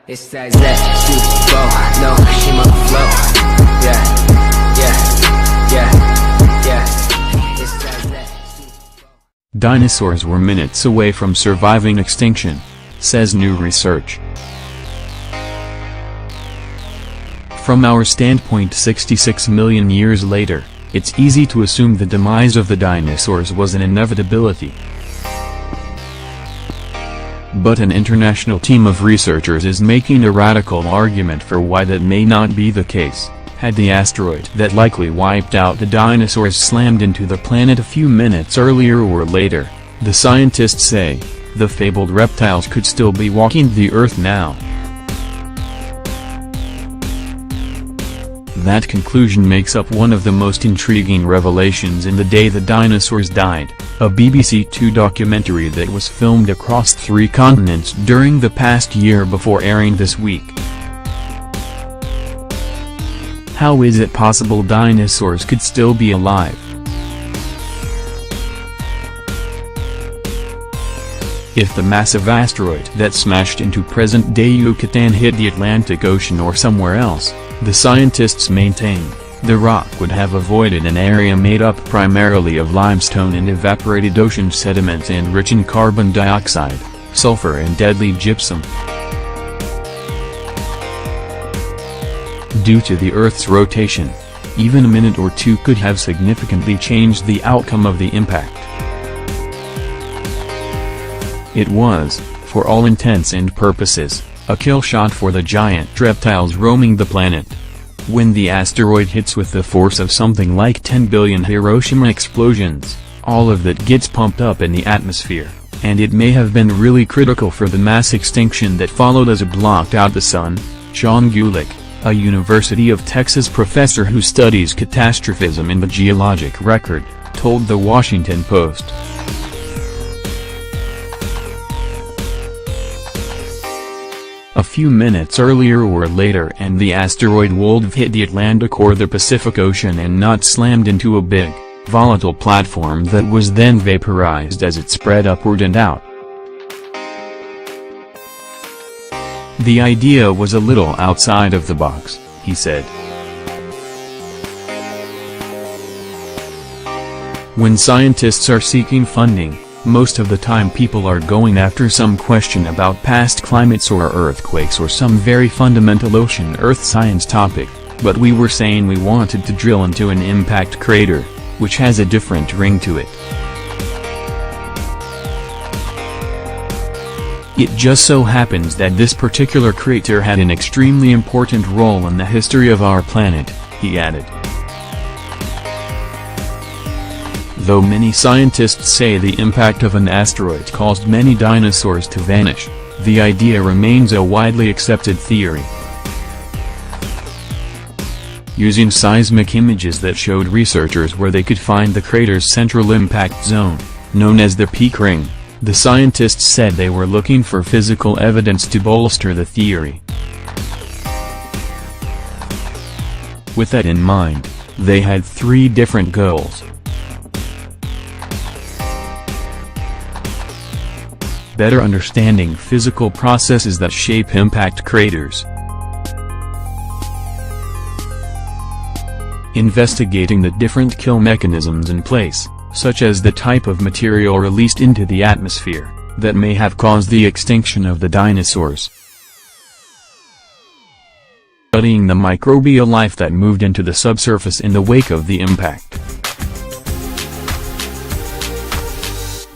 It's that super no, she my flow. Yeah, it's that Dinosaurs were minutes away from surviving extinction, says new research. From our standpoint 66 million years later, it's easy to assume the demise of the dinosaurs was an inevitability. But an international team of researchers is making a radical argument for why that may not be the case. Had the asteroid that likely wiped out the dinosaurs slammed into the planet a few minutes earlier or later, the scientists say, the fabled reptiles could still be walking the Earth now. That conclusion makes up one of the most intriguing revelations in The Day the Dinosaurs Died, a BBC Two documentary that was filmed across 3 continents during the past year before airing this week. How is it possible dinosaurs could still be alive? If the massive asteroid that smashed into present-day Yucatan hit the Atlantic Ocean or somewhere else, the scientists maintain, the rock would have avoided an area made up primarily of limestone and evaporated ocean sediments and rich in carbon dioxide, sulfur and deadly gypsum. Due to the Earth's rotation, even a minute or two could have significantly changed the outcome of the impact. It was, for all intents and purposes, a kill shot for the giant reptiles roaming the planet. When the asteroid hits with the force of something like 10 billion Hiroshima explosions, all of that gets pumped up in the atmosphere, and it may have been really critical for the mass extinction that followed as it blocked out the sun. Sean Gulick, a University of Texas professor who studies catastrophism in the geologic record, told The Washington Post. A few minutes earlier or later and the asteroid would have hit the Atlantic or the Pacific Ocean and not slammed into a big, volatile platform that was then vaporized as it spread upward and out. The idea was a little outside of the box, he said. When scientists are seeking funding, most of the time people are going after some question about past climates or earthquakes or some very fundamental ocean-earth science topic, but we were saying we wanted to drill into an impact crater, which has a different ring to it. It just so happens that this particular crater had an extremely important role in the history of our planet, he added. Though many scientists say the impact of an asteroid caused many dinosaurs to vanish, the idea remains a widely accepted theory. Using seismic images that showed researchers where they could find the crater's central impact zone, known as the peak ring, the scientists said they were looking for physical evidence to bolster the theory. With that in mind, they had 3 different goals. Better understanding physical processes that shape impact craters. Investigating the different kill mechanisms in place, such as the type of material released into the atmosphere, that may have caused the extinction of the dinosaurs. Studying the microbial life that moved into the subsurface in the wake of the impact.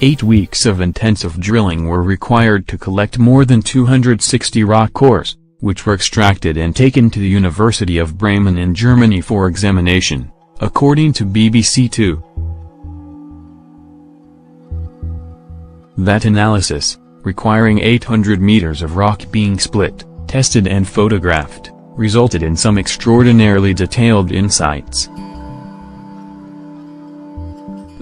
8 weeks of intensive drilling were required to collect more than 260 rock cores, which were extracted and taken to the University of Bremen in Germany for examination, according to BBC Two. That analysis, requiring 800 meters of rock being split, tested and photographed, resulted in some extraordinarily detailed insights.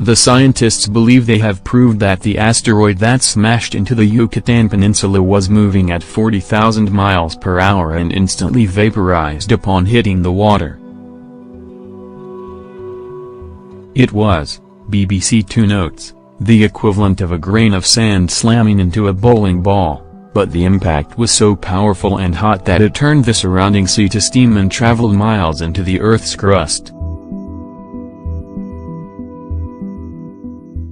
The scientists believe they have proved that the asteroid that smashed into the Yucatan Peninsula was moving at 40,000 miles per hour and instantly vaporized upon hitting the water. It was, BBC Two notes, the equivalent of a grain of sand slamming into a bowling ball, but the impact was so powerful and hot that it turned the surrounding sea to steam and traveled miles into the Earth's crust.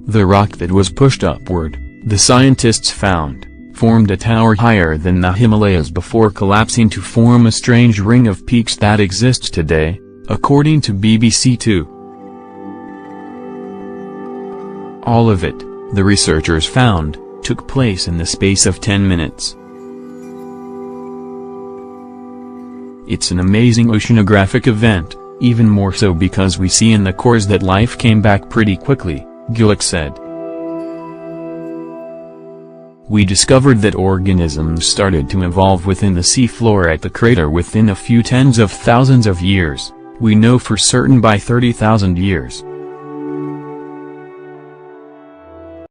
The rock that was pushed upward, the scientists found, formed a tower higher than the Himalayas before collapsing to form a strange ring of peaks that exists today, according to BBC Two. All of it, the researchers found, took place in the space of 10 minutes. It's an amazing oceanographic event, even more so because we see in the cores that life came back pretty quickly, Gillick said. We discovered that organisms started to evolve within the seafloor at the crater within a few tens of thousands of years, we know for certain by 30,000 years.